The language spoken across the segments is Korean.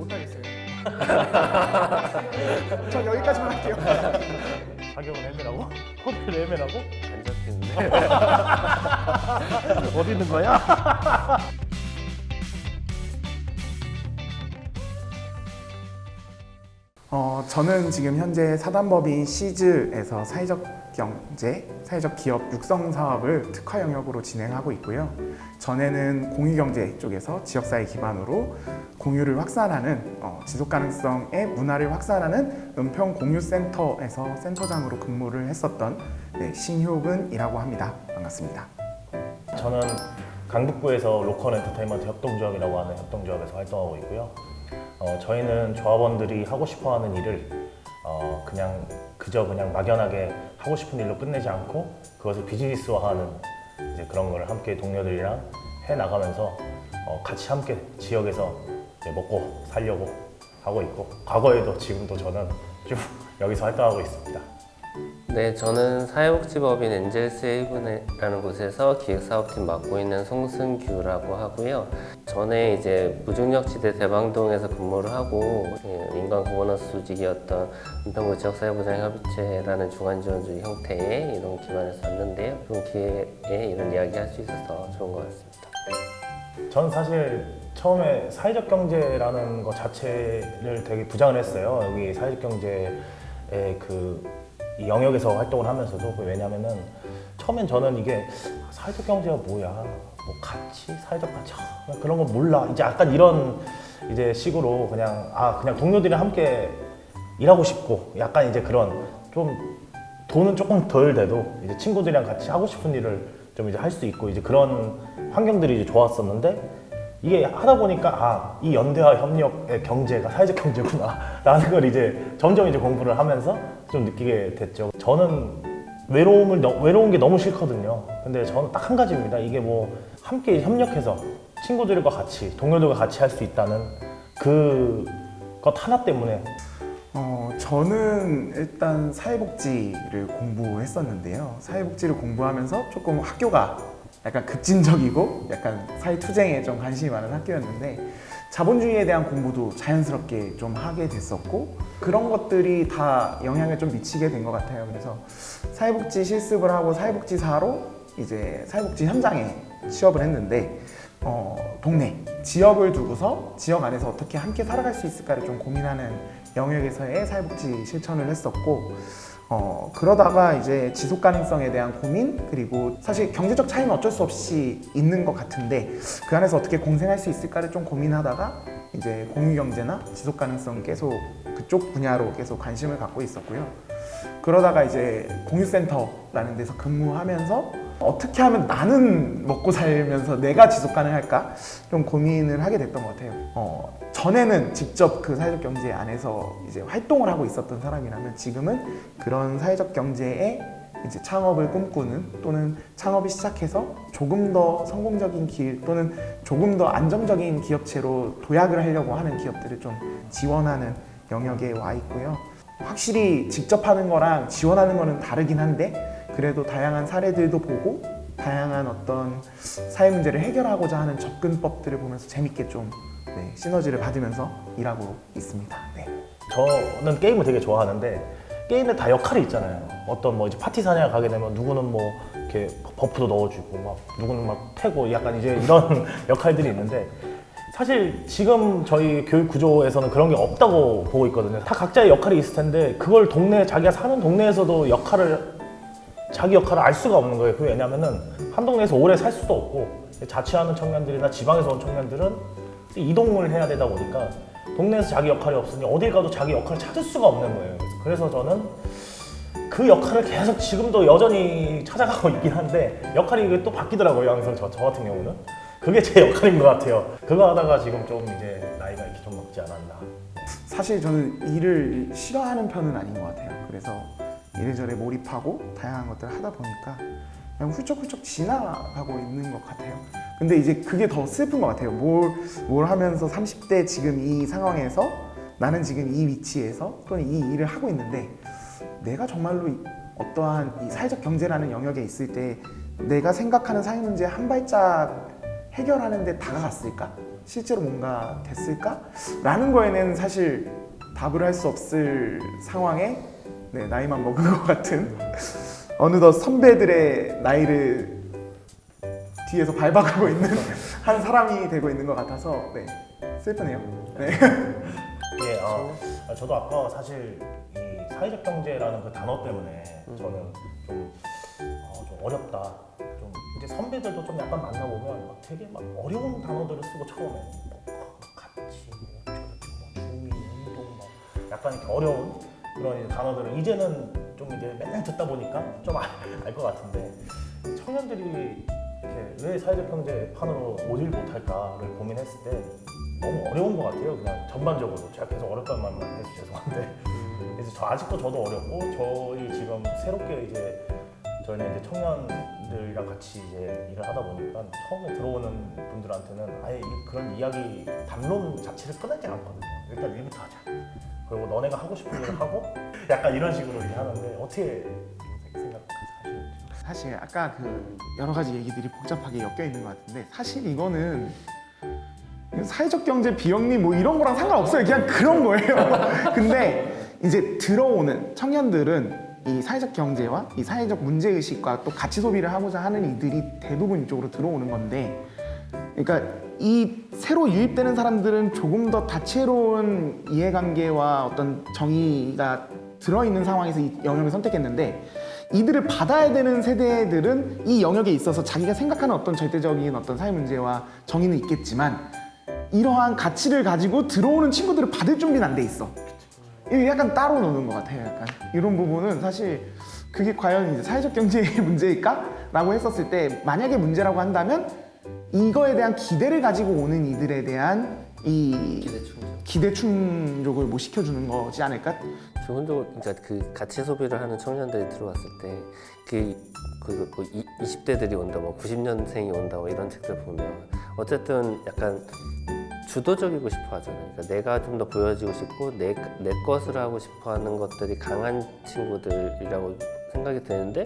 못하겠어요. 전 여기까지만 할게요. 가격은 애매라고? 호텔 애매라고? 안 잡히는데. 어디 있는 거야? 저는 지금 현재 사단법인 시즈에서 사회적 경제, 사회적 기업 육성 사업을 특화 영역으로 진행하고 있고요. 전에는 공유경제 쪽에서 지역사회 기반으로 공유를 확산하는 지속가능성의 문화를 확산하는 은평공유센터에서 센터장으로 근무를 했었던 신효근이라고 합니다. 반갑습니다. 저는 강북구에서 로컬 엔터테인먼트 협동조합이라고 하는 협동조합에서 활동하고 있고요. 저희는 조합원들이 하고 싶어하는 일을 그냥 막연하게 하고 싶은 일로 끝내지 않고 그것을 비즈니스화하는 이제 그런 걸 함께 동료들이랑 해 나가면서 같이 함께 지역에서 이제 먹고 살려고 하고 있고 과거에도 지금도 저는 쭉 여기서 활동하고 있습니다. 네, 저는 사회복지법인 엔젤스 헤이븐이라는 곳에서 기획사업팀 맡고 있는 송승규라고 하고요. 전에 이제 무중력지대 대방동에서 근무를 하고 민간 거버넌스 조직이었던 은평구 지역사회보장협의체라는 중앙지원주의 형태의 이런 기관에서 왔는데요. 그런 기회에 이런 이야기 할 수 있어서 좋은 것 같습니다. 전 사실 처음에 사회적 경제라는 것 자체를 되게 부장을 했어요. 여기 사회적 경제의 이 영역에서 활동을 하면서도 왜냐면은 처음엔 저는 이게 사회적 경제가 뭐야, 뭐 가치, 사회적 가치 그런 거 몰라 이제 약간 이런 이제 식으로 그냥 동료들이랑 함께 일하고 싶고 약간 이제 그런 좀 돈은 조금 덜 돼도 이제 친구들이랑 같이 하고 싶은 일을 좀 이제 할 수 있고 이제 그런 환경들이 이제 좋았었는데 이게 하다 보니까 이 연대와 협력의 경제가 사회적 경제구나라는 걸 이제 점점 이제 공부를 하면서 좀 느끼게 됐죠. 저는 외로운 게 너무 싫거든요. 근데 저는 딱 한 가지입니다. 이게 뭐 함께 협력해서 친구들과 같이 동료들과 같이 할 수 있다는 그것 하나 때문에 저는 일단 사회복지를 공부했었는데요. 사회복지를 공부하면서 조금 학교가 약간 급진적이고 약간 사회투쟁에 좀 관심이 많은 학교였는데 자본주의에 대한 공부도 자연스럽게 좀 하게 됐었고 그런 것들이 다 영향을 좀 미치게 된 것 같아요. 그래서 사회복지 실습을 하고 사회복지사로 이제 사회복지 현장에 취업을 했는데 동네, 지역을 두고서 지역 안에서 어떻게 함께 살아갈 수 있을까를 좀 고민하는 영역에서의 사회복지 실천을 했었고 그러다가 이제 지속 가능성에 대한 고민 그리고 사실 경제적 차이는 어쩔 수 없이 있는 것 같은데 그 안에서 어떻게 공생할 수 있을까를 좀 고민하다가 이제 공유경제나 지속 가능성 계속 그쪽 분야로 계속 관심을 갖고 있었고요. 그러다가 이제 공유센터라는 데서 근무하면서 어떻게 하면 나는 먹고 살면서 내가 지속 가능할까 좀 고민을 하게 됐던 것 같아요. 전에는 직접 그 사회적 경제 안에서 이제 활동을 하고 있었던 사람이라면 지금은 그런 사회적 경제에 이제 창업을 꿈꾸는 또는 창업을 시작해서 조금 더 성공적인 길 또는 조금 더 안정적인 기업체로 도약을 하려고 하는 기업들을 좀 지원하는 영역에 와 있고요. 확실히 직접 하는 거랑 지원하는 거는 다르긴 한데 그래도 다양한 사례들도 보고 다양한 어떤 사회 문제를 해결하고자 하는 접근법들을 보면서 재밌게 좀 시너지를 받으면서 일하고 있습니다. 네. 저는 게임을 되게 좋아하는데 게임에 다 역할이 있잖아요. 어떤 뭐 이제 파티 사냥 가게 되면 누구는 뭐 이렇게 버프도 넣어주고 막 누구는 막 패고 약간 이제 이런 역할들이 있는데 사실 지금 저희 교육 구조에서는 그런 게 없다고 보고 있거든요. 다 각자의 역할이 있을 텐데 그걸 자기가 사는 동네에서도 자기 역할을 알 수가 없는 거예요. 그게 왜냐면은 한 동네에서 오래 살 수도 없고 자취하는 청년들이나 지방에서 온 청년들은 이동을 해야 되다 보니까 동네에서 자기 역할이 없으니 어딜 가도 자기 역할을 찾을 수가 없는 거예요. 그래서 저는 그 역할을 계속 지금도 여전히 찾아가고 있긴 한데 역할이 또 바뀌더라고요. 항상 저 같은 경우는 그게 제 역할인 것 같아요. 그거 하다가 지금 좀 이제 나이가 이렇게 좀 먹지 않았나. 사실 저는 일을 싫어하는 편은 아닌 것 같아요. 그래서 이래저래 몰입하고 다양한 것들을 하다 보니까 그냥 훌쩍훌쩍 지나가고 있는 것 같아요. 근데 이제 그게 더 슬픈 것 같아요. 뭘 하면서 30대 지금 이 상황에서 나는 지금 이 위치에서 또는 이 일을 하고 있는데 내가 정말로 어떠한 이 사회적 경제라는 영역에 있을 때 내가 생각하는 사회 문제 한 발짝 해결하는 데 다가갔을까? 실제로 뭔가 됐을까? 라는 거에는 사실 답을 할 수 없을 상황에 네, 나이만 먹은 것 같은 어느덧 선배들의 나이를 뒤에서 밟아가고 있는 한 사람이 되고 있는 것 같아서 네, 슬프네요. 네. 예, 저도 아까 사실 이 사회적 경제라는 그 단어 때문에 저는 좀 어렵다. 좀 이제 선배들도 좀 약간 만나보면 막 되게 막 어려운 단어들을 쓰고 처음에 뭐 가치, 뭐 주민, 운동, 막 약간 이렇게 어려운 그런 이제 단어들을 이제는 좀 이제 맨날 듣다 보니까 좀 알 것 같은데 청년들이 이렇게 왜 사회적 경제 판으로 오질 못할까를 고민했을 때 너무 어려운 것 같아요. 그냥 전반적으로 제가 계속 어렵다는 말만 해서 죄송한데 그래서 아직도 저도 어렵고 저희 지금 새롭게 이제 저희는 이제 청년들이랑 같이 이제 일을 하다 보니까 처음에 들어오는 분들한테는 아예 그런 이야기 담론 자체를 꺼내지 않거든요. 일단 일부터 하자. 그리고 너네가 하고 싶은 일을 하고 약간 이런 식으로 이제 하는데 어떻게 생각하시는지. 사실 아까 그 여러 가지 얘기들이 복잡하게 엮여 있는 것 같은데 사실 이거는 사회적 경제 비영리 뭐 이런 거랑 상관없어요. 그냥 그런 거예요. 근데 이제 들어오는 청년들은 이 사회적 경제와 이 사회적 문제 의식과 또 가치 소비를 하고자 하는 이들이 대부분 이쪽으로 들어오는 건데, 그러니까 이 새로 유입되는 사람들은 조금 더 다채로운 이해관계와 어떤 정의가 들어있는 상황에서 이 영역을 선택했는데, 이들을 받아야 되는 세대들은 이 영역에 있어서 자기가 생각하는 어떤 절대적인 어떤 사회 문제와 정의는 있겠지만 이러한 가치를 가지고 들어오는 친구들을 받을 준비는 안 돼 있어. 이게 약간 따로 노는 것 같아요. 약간 이런 부분은 사실 그게 과연 이제 사회적 경제의 문제일까? 라고 했었을 때 만약에 문제라고 한다면 이거에 대한 기대를 가지고 오는 이들에 대한 이 기대 충족을 못 시켜주는 거지 않을까? 기본적으로 그러니까 그 가치 소비를 하는 청년들이 들어왔을 때 뭐 20대들이 온다, 뭐 90년생이 온다, 뭐 이런 책들 보면 어쨌든 약간 주도적이고 싶어 하잖아요. 그러니까 내가 좀 더 보여지고 싶고 내 것을 하고 싶어 하는 것들이 강한 친구들이라고 생각이 드는데,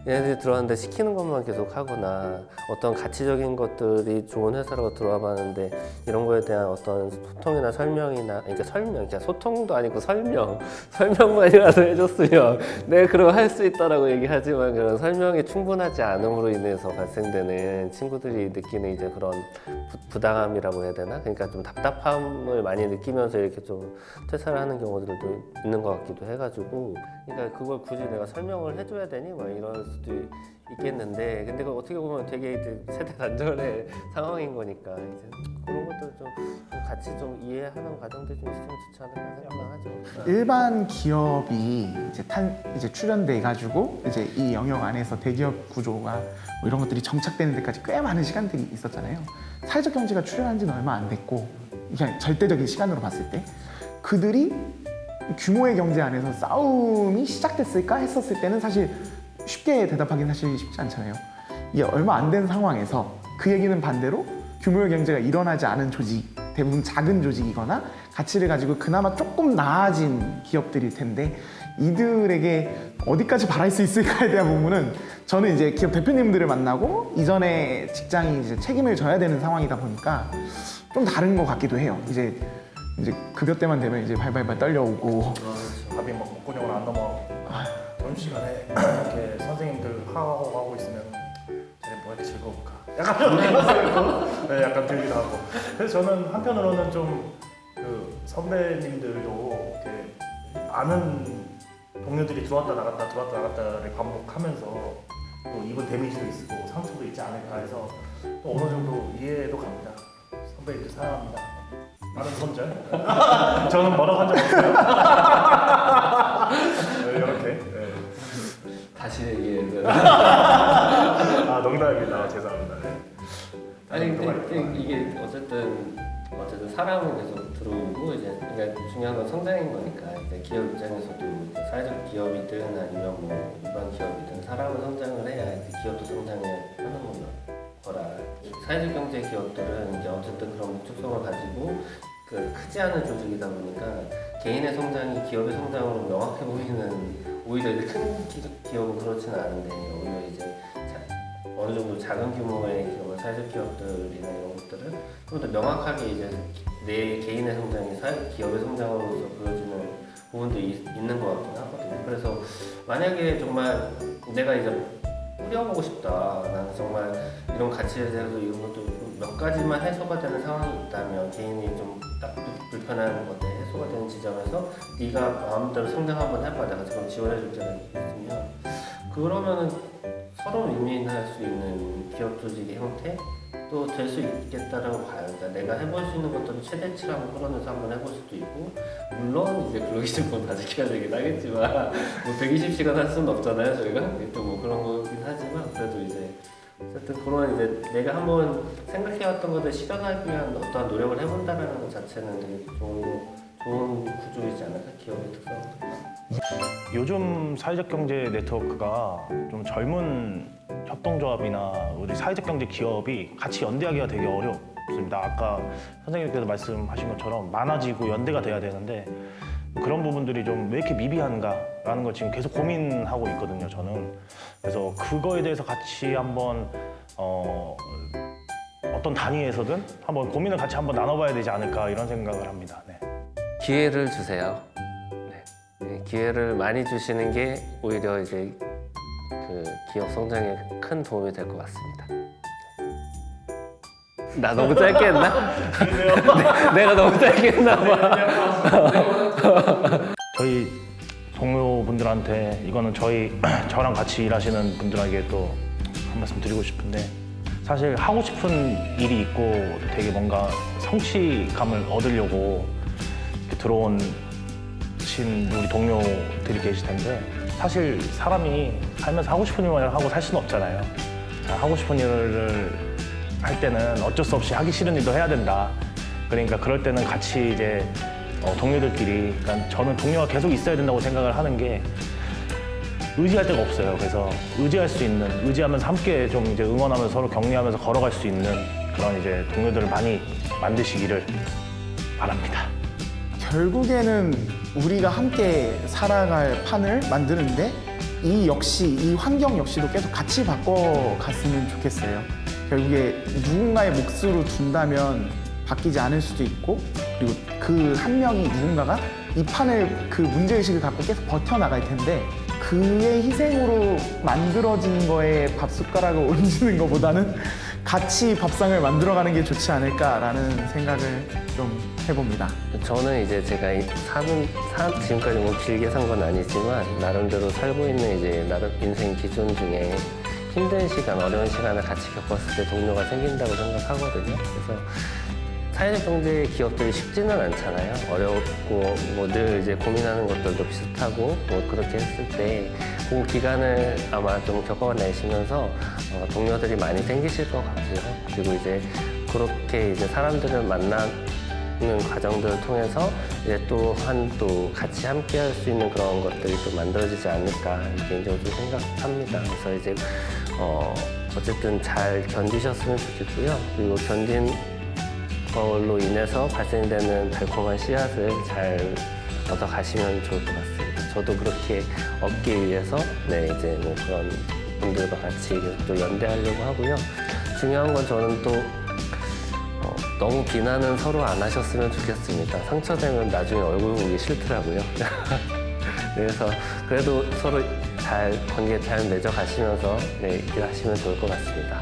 얘네들이 들어왔는데 시키는 것만 계속 하거나 어떤 가치적인 것들이 좋은 회사라고 들어와 봤는데 이런 거에 대한 어떤 소통이나 설명이나, 그러니까 그러니까 소통도 아니고 설명만이라도 해줬으면 내가 그런 거 할 수 있다라고 얘기하지만 그런 설명이 충분하지 않음으로 인해서 발생되는 친구들이 느끼는 이제 그런 부당함이라고 해야 되나? 그러니까 좀 답답함을 많이 느끼면서 이렇게 좀 퇴사를 하는 경우들도 있는 것 같기도 해가지고, 그러니까 그걸 굳이 내가 설명을 해줘야 되니? 뭐 이럴 수도 있겠는데, 근데 그거 어떻게 보면 되게 이제 세대 단절의 상황인 거니까 이제 그런 것들 좀 같이 좀 이해하는 과정들이 좀 있으면 좋지 않을까 생각하죠. 일반 기업이 이제 출연돼 가지고 이제 이 영역 안에서 대기업 구조가 뭐 이런 것들이 정착되는 데까지 꽤 많은 시간들이 있었잖아요. 사회적 경제가 출연한 지는 얼마 안 됐고, 그냥 절대적인 시간으로 봤을 때 그들이 규모의 경제 안에서 싸움이 시작됐을까 했었을 때는 사실 쉽게 대답하기는 사실 쉽지 않잖아요. 이게 얼마 안 된 상황에서 그 얘기는 반대로 규모의 경제가 일어나지 않은 조직, 대부분 작은 조직이거나 가치를 가지고 그나마 조금 나아진 기업들일 텐데 이들에게 어디까지 바랄 수 있을까에 대한 부분은 저는 이제 기업 대표님들을 만나고 이전에 직장이 이제 책임을 져야 되는 상황이다 보니까 좀 다른 것 같기도 해요. 이제 급여 때만 되면 이제 발발발 떨려오고 밥이 막 목구멍을 안 넘어. 점심시간에 이렇게 선생님들 하고 있으면 쟤네 뭐 이렇게 즐거울까? 약간 이런 생각도 네, 약간 들기도 하고. 그래서 저는 한편으로는 좀 그 선배님들도 이렇게 아는 동료들이 들어왔다 나갔다를 반복하면서 또 입은 데미지도 있고 상처도 있지 않을까 해서 또 어느 정도 이해도 갑니다. 선배님들 사랑합니다. 나는 손절. 저는 뭐라고 한 적 없어요. 네, 이렇게. 네. 다시 얘기해요. 아 농담입니다. 죄송합니다. 네. 아니 근데 이게 어쨌든 사람은 계속 들어오고 이제 그러니까 중요한 건 성장인 거니까 이제 기업 입장에서도 사회적 기업이든 아니면 뭐 일반 기업이든 사람은 성장을 해야 이제 기업도 성장을 하는 거라. 사회적 경제 기업들은 이제 어쨌든 그런 목적성을 가지고 그 크지 않은 조직이다 보니까 개인의 성장이 기업의 성장으로 명확해 보이는, 오히려 이제 큰 기업은 그렇지는 않은데 오히려 이제 어느 정도 작은 규모의 기업을 사회적 기업들이나 이런 것들은 좀 더 명확하게 이제 내 개인의 성장이 기업의 성장으로서 보여지는 부분도 있는 것 같긴 하거든요. 그래서 만약에 정말 내가 이제 뿌려보고 싶다, 나는 정말 이런 가치에 대해서 이런 것도 몇 가지만 해소가 되는 상황이 있다면, 개인이 좀 딱 불편한 것들 해소가 되는 지점에서 네가 마음대로 성장 한번 해봐, 내가 지금 지원해줄 때가 있으면, 그러면은 서로 윈윈할 수 있는 기업 조직의 형태 또 될 수 있겠다라고 봐요. 그러니까 내가 해볼 수 있는 것들을 최대치로 한번 끌어내서 한번 해볼 수도 있고, 물론 이제 근로기준법 다 지켜야 되긴 하겠지만 뭐 120시간 할 수는 없잖아요, 저희가. 또 뭐 그런 거긴 하지만, 그래도 이제 어쨌든 그런 이제 내가 한번 생각해왔던 것을 실현하기 위한 어떠한 노력을 해본다라는 것 자체는 되게 좋은 구조이지 않을까, 기업의 특성은. 요즘 사회적 경제 네트워크가 좀 젊은 협동조합이나 우리 사회적 경제 기업이 같이 연대하기가 되게 어렵습니다. 아까 선생님께서 말씀하신 것처럼 많아지고 연대가 돼야 되는데 그런 부분들이 좀 왜 이렇게 미비한가라는 걸 지금 계속 고민하고 있거든요, 저는. 그래서 그거에 대해서 같이 한번 어떤 단위에서든 한번 고민을 같이 한번 나눠봐야 되지 않을까, 이런 생각을 합니다. 네. 기회를 주세요. 네, 기회를 많이 주시는 게 오히려 이제 그 기업 성장에 큰 도움이 될 것 같습니다. 나 너무 짧게 했나? 내가 너무 짧게 했나 봐. 저희 동료분들한테 이거는 저랑 같이 일하시는 분들에게 또 한 말씀 드리고 싶은데, 사실 하고 싶은 일이 있고 되게 뭔가 성취감을 얻으려고 이렇게 들어온 우리 동료들이 계실 텐데, 사실 사람이 살면서 하고 싶은 일만 하고 살 수는 없잖아요. 하고 싶은 일을 할 때는 어쩔 수 없이 하기 싫은 일도 해야 된다. 그러니까 그럴 때는 같이 이제 동료들끼리, 그러니까 저는 동료가 계속 있어야 된다고 생각을 하는 게, 의지할 데가 없어요. 그래서 의지하면서 함께 좀 이제 응원하면서 서로 격려하면서 걸어갈 수 있는 그런 이제 동료들을 많이 만드시기를 바랍니다. 결국에는 우리가 함께 살아갈 판을 만드는데 이 환경 역시도 계속 같이 바꿔갔으면 좋겠어요. 결국에 누군가의 몫으로 둔다면 바뀌지 않을 수도 있고, 그리고 그 한 명이 누군가가 이 판을 그 문제의식을 갖고 계속 버텨나갈 텐데, 그의 희생으로 만들어진 거에 밥숟가락을 얹는 것보다는 같이 밥상을 만들어가는 게 좋지 않을까라는 생각을 좀 해봅니다. 저는 이제 제가 지금까지 뭐 길게 산 건 아니지만 나름대로 살고 있는 이제 나름 인생 기준 중에 힘든 시간, 어려운 시간을 같이 겪었을 때 동료가 생긴다고 생각하거든요. 그래서 사회적 경제 기업들이 쉽지는 않잖아요. 어렵고 뭐 늘 이제 고민하는 것들도 비슷하고 뭐 그렇게 했을 때 그 기간을 아마 좀 겪어내시면서 동료들이 많이 생기실 것 같고요. 그리고 이제 그렇게 이제 사람들을 만나는 과정들을 통해서 이제 또 같이 함께 할 수 있는 그런 것들이 또 만들어지지 않을까 개인적으로 좀 생각합니다. 그래서 이제 어쨌든 잘 견디셨으면 좋겠고요. 그리고 견딘 걸로 인해서 발생되는 달콤한 씨앗을 잘 얻어 가시면 좋을 것 같습니다. 저도 그렇게 얻기 위해서 이제 뭐 그런 분들과 같이 또 연대하려고 하고요. 중요한 건 저는 또 너무 비난은 서로 안 하셨으면 좋겠습니다. 상처되면 나중에 얼굴 보기 싫더라고요. 그래서 그래도 서로 관계 잘 맺어가시면서 일하시면 좋을 것 같습니다.